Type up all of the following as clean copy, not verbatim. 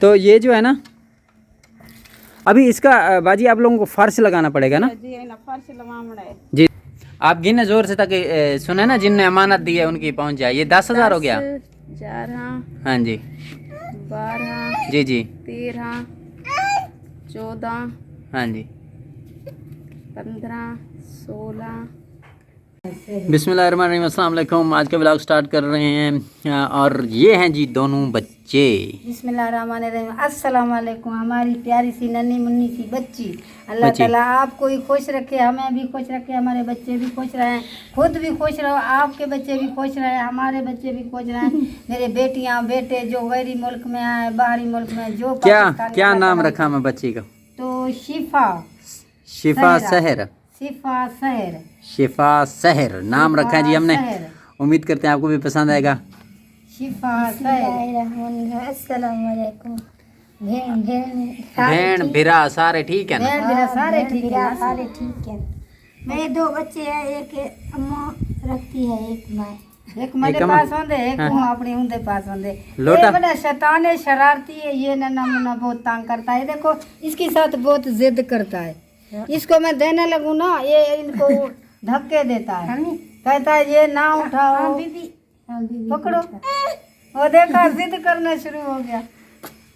तो ये जो है ना, अभी इसका बाजी आप लोगों को फर्श लगाना पड़ेगा ना? जी है ना, फर्श लगाना है जी। आप गिने जोर से ताकि सुने ना, जिनने अमानत दी है उनकी पहुंच जाए। ये 10,000 हो गया। 11 हाँ जी 12 जी जी 13 14 हाँ जी। 15 16। बिस्मिल्लाहिर्रहमानिर्रहीम, अस्सलाम वालेकुम। आज का व्लॉग स्टार्ट कर रहे हैं और ये हैं जी दोनों बच्चे। बिस्मिल्लाहिर्रहमानिर्रहीम, अस्सलाम वालेकुम। हमारी प्यारी सी नन्ही मुन्नी सी बच्ची, अल्लाह ताला आपको ही खुश रखे, हमें भी खुश रखे, हमारे बच्चे भी खुश रहें, खुद भी खुश रहो, आपके बच्चे भी खुश रहें, हमारे बच्चे भी खुश रहें। मेरे बेटियां बेटे जो गैरी मुल्क में आए, बाहरी मुल्क में, जो क्या नाम रखा मैं बच्ची का? तो शिफा सहर। शिफा सहर नाम रखा है जी हमने। उम्मीद करते हैं आपको भी पसंद आएगा। शिफा अस्सलाम वालेकुम। भेड़ भिरा सारे ठीक है ना? सारे ठीक है। मेरे दो बच्चे हैं, एक अम्मा रखती है, एक मैं, एक मेरे पास होंदे, एक अपने उनके पास होंदे। ये बड़ा शैतान है, शरारती है, ये नन्हा मुन्ना बहुत तंग करता है। देखो इसके साथ बहुत जिद करता है, इसको मैं देने लगूं ना, ये इनको धक्के देता है, कहता है ये ना उठाओ, पकड़ो। वो देखा जिद करना शुरू हो गया,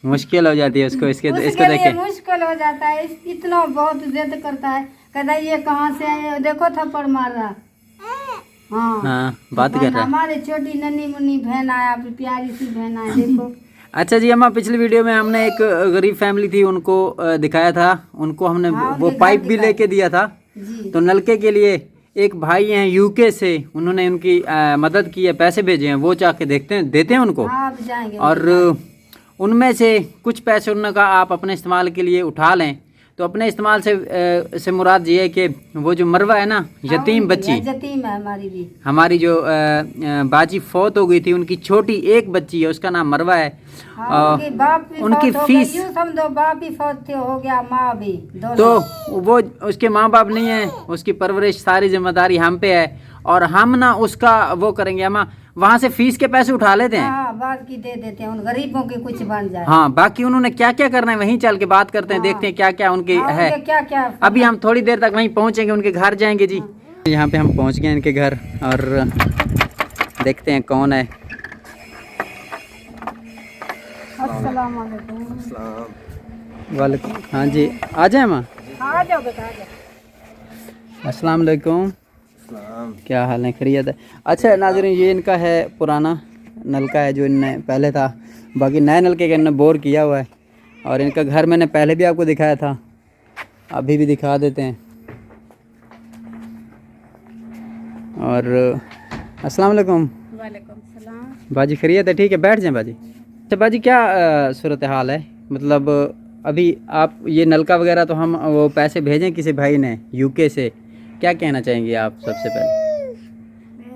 मुश्किल हो जाती है उसको, इसको देखे मुश्किल हो जाता है। इतना बहुत जिद करता है, कहता है ये कहाँ से आए, देखो थप्पड़ मार रहा। हाँ बात कर रहा है। हमारे छोटी नन्ही मुन्नी बहन आया, प्यारी सी बहन आया, देखो। अच्छा जी अम्मा, पिछली वीडियो में हमने एक गरीब फैमिली थी उनको दिखाया था, उनको हमने वो पाइप भी लेके दिया था। तो नलके के लिए एक भाई हैं यूके से, उन्होंने उनकी मदद की है, पैसे भेजे हैं, वो जाके देते हैं उनको। और उनमें से कुछ पैसे उन्होंने कहा आप अपने इस्तेमाल के लिए उठा लें। तो अपने इस्तेमाल से मुराद ये है कि वो जो मरवा है ना, यतीम बच्ची, यतीम है हमारी भी, हमारी जो बाजी फौत हो गई थी, उनकी छोटी एक बच्ची है, उसका नाम मरवा है। उनकी फीस समझो, बाप भी फौत हो गया, माँ भी, तो वो उसके माँ बाप नहीं है, उसकी परवरिश सारी जिम्मेदारी हम पे है। और हम ना उसका वो करेंगे, हम वहाँ से फीस के पैसे उठा लेते हैं, बाकी दे देते हैं, उन गरीबों के कुछ बन जाए। हाँ, बाकी उन्होंने क्या क्या करना है वहीं चल के बात करते हैं, देखते हैं क्या क्या उनकी है। क्या अभी हम थोड़ी देर तक वहीं पहुँचेंगे, उनके घर जाएंगे जी। यहाँ पे हम पहुँच गए इनके घर और देखते हैं कौन है। अस्सलाम वालेकुम। वालेकुम, हाँ जी, आ जाए माँ। आ जाओ बेटा, आ जाओ। अस्सलाम वालेकुम, क्या हाल है? खैरियत है? अच्छा नाज़रीन, ये इनका है पुराना नलका है जो इनने पहले था, बाकी नए नलके का इन्होंने बोर किया हुआ है। और इनका घर मैंने पहले भी आपको दिखाया था, अभी भी दिखा देते हैं। और अस्सलाम वालेकुम। वालेकुम सलाम। बाजी खैरियत है? ठीक है, बैठ जाएं बाजी। अच्छा बाजी, क्या सूरत हाल है? मतलब अभी आप ये नलका वगैरह तो हम वो पैसे भेजें किसी भाई ने यूके से, क्या कहना चाहेंगे आप? सबसे पहले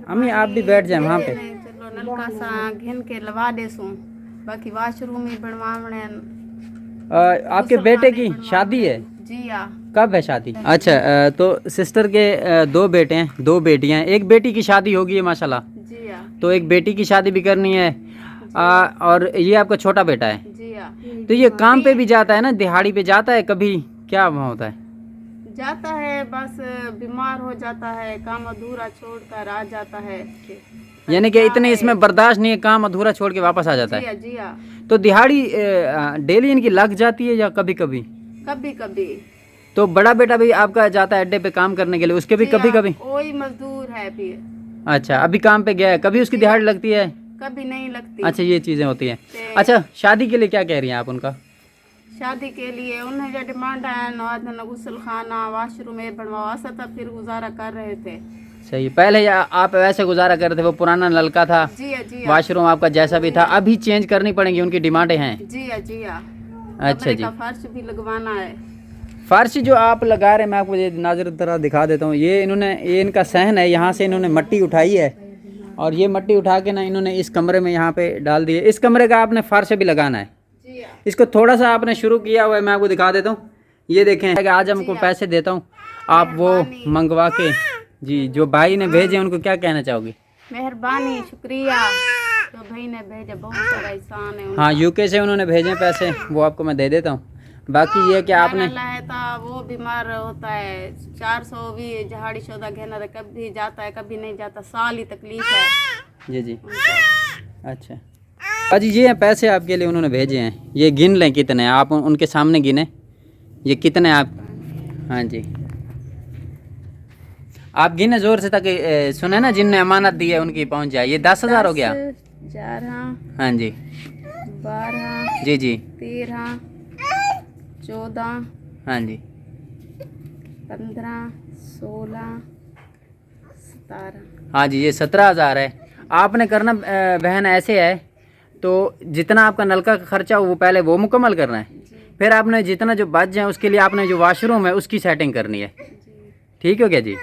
अम्मी आप भी बैठ जाएं वहाँ पे। चलो नलका सा घिन के लवा दे सो, बाकी वाशरूम ही बनवाने। आपके बेटे की शादी है? जी हाँ। कब है शादी? अच्छा तो सिस्टर के दो बेटे हैं, दो बेटियां हैं, एक बेटी की शादी होगी है माशाल्लाह। जी हाँ। तो एक बेटी की शादी भी करनी है। और ये आपका छोटा बेटा है? जी हाँ। तो ये काम पे भी जाता है ना, दिहाड़ी पे जाता है कभी? क्या वहाँ होता है? जाता है, बस बीमार हो जाता है, काम अधूरा छोड़कर आ जाता है। यानी कि इतने इसमें बर्दाश्त नहीं है, काम अधूरा छोड़ के वापस आ जाता है? जी हाँ। तो दिहाड़ी डेली इनकी लग जाती है या कभी कभी? कभी कभी। तो बड़ा बेटा भी आपका जाता है अड्डे पे काम करने के लिए, उसके भी कभी कभी? वही मजदूर है भी। अच्छा, अभी काम पे गया है, कभी उसकी दिहाड़ी लगती है? कभी नहीं लगती। अच्छा, ये चीजें होती हैं। अच्छा, शादी के लिए क्या कह रही हैं आप उनका? शादी के लिए उन्हें जो डिमांड है, गुसल खाना वाशरूम में बनवाया था, फिर गुजारा कर रहे थे। सही, पहले आप वैसे गुजारा कर रहे थे, वो पुराना नलका था। जी हाँ, जी हाँ। वाशरूम आपका जैसा भी था, अभी चेंज करनी पड़ेंगी, उनकी डिमांडें हैं। जी हाँ, जी हाँ। अच्छा जी, फर्श भी लगवाना है। फर्श जो आप लगा रहे हैं, मैं आपको ये नाज़र तरह दिखा देता हूँ। ये इनका सहन है, यहाँ से इन्होंने मट्टी उठाई है और ये मट्टी उठा के ना इन्होंने इस कमरे में यहाँ पे डाल दी है। इस कमरे का आपने फर्श भी लगाना है। इसको थोड़ा सा आपने शुरू किया हुआ है, मैं आपको दिखा देता हूँ। ये देखें, आज हमको पैसे देता हूँ, आप वो मंगवा के जी, जो भाई ने भेजे उनको क्या कहना चाहोगे? मेहरबानी, शुक्रिया। तो भाई ने भेजे, बहुत सारा एहसान है उनका। हाँ यूके से उन्होंने भेजे पैसे, वो आपको मैं दे देता हूँ। बाकी ये कि आपने है था वो बीमार होता है, 400 भी झाड़ी शोदा घेना, कभी जाता है कभी नहीं जाता, साल ही तकलीफ है। जी जी अच्छा बाजी, ये हैं पैसे आपके लिए उन्होंने भेजे हैं, ये गिन लें कितने, आप उनके सामने गिने ये कितने आप। हाँ जी आप गिने जोर से ताकि सुने ना, जिनने अमानत दी है उनकी पहुंच जाए। ये 10,000 हो गया। 11 हाँ जी 12 जी जी 13 14 हाँ जी 15 16 17। हाँ जी ये 17,000 है। आपने करना बहन ऐसे है, तो जितना आपका नलका का खर्चा हो वो पहले वो मुकम्मल करना है, फिर आपने जितना जो बच जाए उसके लिए आपने जो वॉशरूम है उसकी सेटिंग करनी है। ठीक हो गया जी।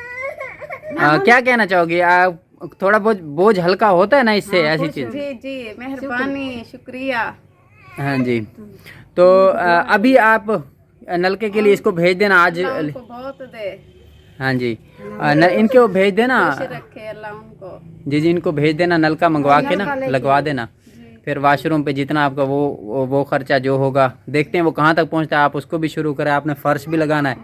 क्या कहना चाहोगे आप, थोड़ा बहुत बोझ हल्का होता है ना इससे, ऐसी चीज़। जी जी मेहरबानी शुक्रिया। हाँ जी तो अभी आप नलके के लिए इसको भेज देना आज। उनको बहुत दे। हाँ जी इनको भेज देना, खुश रखे अल्लाह उनको। जी जी इनको भेज देना, नलका मंगवा के ना लगवा देना, फिर वॉशरूम पे जितना आपका वो खर्चा जो होगा देखते हैं वो कहाँ तक पहुँचता है, आप उसको भी शुरू करें। आपने फर्श भी लगाना है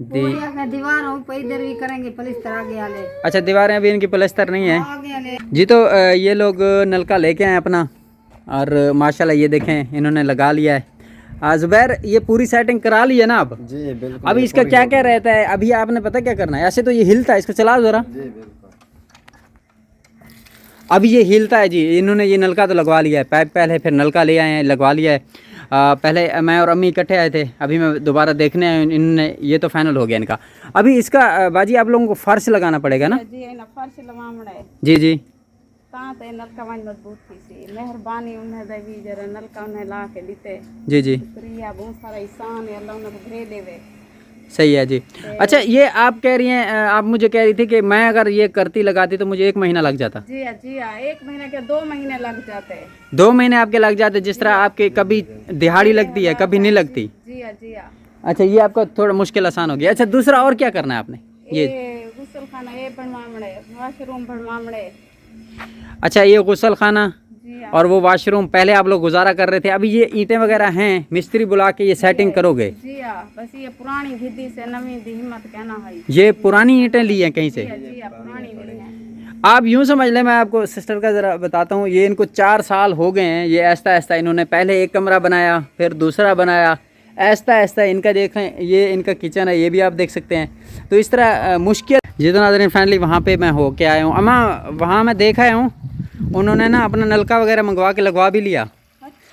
जी हाँ। दीवार हो इधर भी करेंगे प्लास्टर आगे वाले। अच्छा दीवारें अभी इनकी प्लास्टर नहीं है आगे वाले जी। तो ये लोग नलका लेके आए अपना, और माशाल्लाह ये देखें इन्होंने लगा लिया है। जुबैर ये पूरी सेटिंग करा ली है ना आप? जी बिल्कुल। अभी इसका क्या क्या रहता है, अभी आपने पता क्या करना है, ऐसे तो ये हिलता है, इसको चलाओ ज़रा। जी बिल्कुल। अभी ये हिलता है जी, इन्होंने ये नलका तो लगवा लिया है, पाइप पहले फिर नलका ले आए हैं, लगवा लिया है। पहले मैं और अम्मी इकट्ठे आए थे, अभी मैं दोबारा देखने आया, इन्होंने ये तो फाइनल हो गया इनका। अभी इसका बाजी आप लोगों को फर्श लगाना पड़ेगा ना? जी है ना, फर्श लगावड़े जी जी ता ते नलका वाली मजबूत थी सी, मेहरबानी उन्हें देवी जरा नलका उन्हें ला के दीते। जी जी शुक्रिया, बहुत सारा एहसान है, अल्लाह उन्हें भरे देवे। सही है जी। अच्छा ये आप कह रही हैं, आप मुझे कह रही थी कि मैं अगर ये करती लगाती तो मुझे 1 महीना लग जाता। जी हाँ 1 महीने के 2 महीने लग जाते हैं। 2 महीने आपके लग जाते, जिस तरह आपके कभी दिहाड़ी लगती है कभी नहीं लगती। जी हाँ। अच्छा ये आपका थोड़ा मुश्किल आसान हो गया। अच्छा दूसरा और क्या करना है आपने? ये गुसल खाना ये बनवावड़े, वॉशरूम बनवावड़े। अच्छा ये गुसल खाना जी हाँ। और वो वॉशरूम पहले आप लोग गुजारा कर रहे थे, अभी ये ईंटें वगैरह हैं, मिस्त्री बुला के ये सेटिंग करोगे? जी हाँ, बस ये पुरानी भिद्दी से नवी दी हिम्मत कहना है। ये पुरानी ईंटें ली हैं कहीं से? जी हाँ पुरानी मिली है। आप यूँ समझ लें, मैं आपको सिस्टर का ज़रा बताता हूँ, ये इनको 4 साल हो गए हैं, ये ऐसा ऐसा इन्होंने पहले एक कमरा बनाया फिर दूसरा बनाया, ऐसा ऐसा इनका देखें, ये इनका किचन है, ये भी आप देख सकते हैं। तो इस तरह मुश्किल जितना नाज़रीन फैमिली वहाँ पे मैं हो के आया हूँ, अम्मा वहाँ मैं देख आया हूँ, उन्होंने ना अपना नलका वगैरह मंगवा के लगवा भी लिया।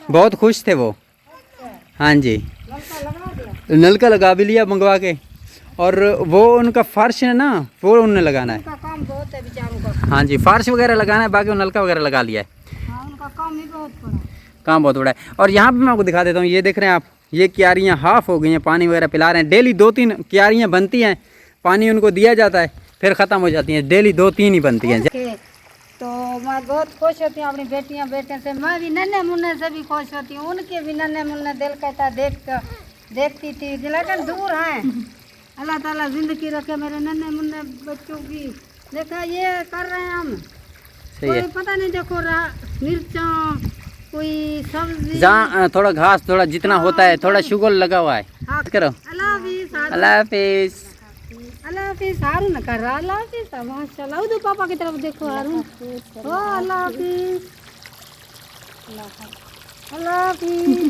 बहुत खुश थे वो। हाँ जी नलका लगा भी लिया मंगवा के, और वो उनका फर्श है ना वो उन्होंने लगाना है। उनका काम बहुत है बेचारों का। हाँ जी फर्श वगैरह लगाना है, बाकी वो नलका वगैरह लगा लिया है। हाँ उनका काम ही बहुत बड़ा। काम बहुत बड़ा है। और यहाँ पे मैं आपको दिखा देता हूँ, ये देख रहे हैं आप, ये क्यारियाँ हाफ हो गई हैं, पानी वगैरह पिला रहे हैं। डेली 2-3 क्यारियाँ बनती हैं, पानी उनको दिया जाता है फिर ख़त्म हो जाती हैं, डेली 2-3 ही बनती हैं। तो मैं बहुत खुश होती हूँ अपनी बेटियाँ बेटे से, मैं भी नन्हे मुन्ने से भी खुश होती हूँ, उनके भी नन्हे मुन्ने दिल कहता देखती थी, लेकिन दूर हैं। अल्लाह ताला जिंदगी रखे मेरे नन्हे मुन्ने बच्चों की। देखा ये कर रहे हैं हम, सही है। कोई पता नहीं देखो मिर्चा कोई सब्जी, जहाँ थोड़ा घास थोड़ा जितना होता है थोड़ा शुगर लगा हुआ है। हाँ। करो अल्लाह हाफिज़। अल्लाह हाफिज़। अल्लाह हाफिज़। हारून कर रहा अल्लाह हाफिज़। माशाल्लाह उधर पापा की तरफ देखो हारून। ओ अल्लाह हाफिज़। अल्लाह हाफिज़।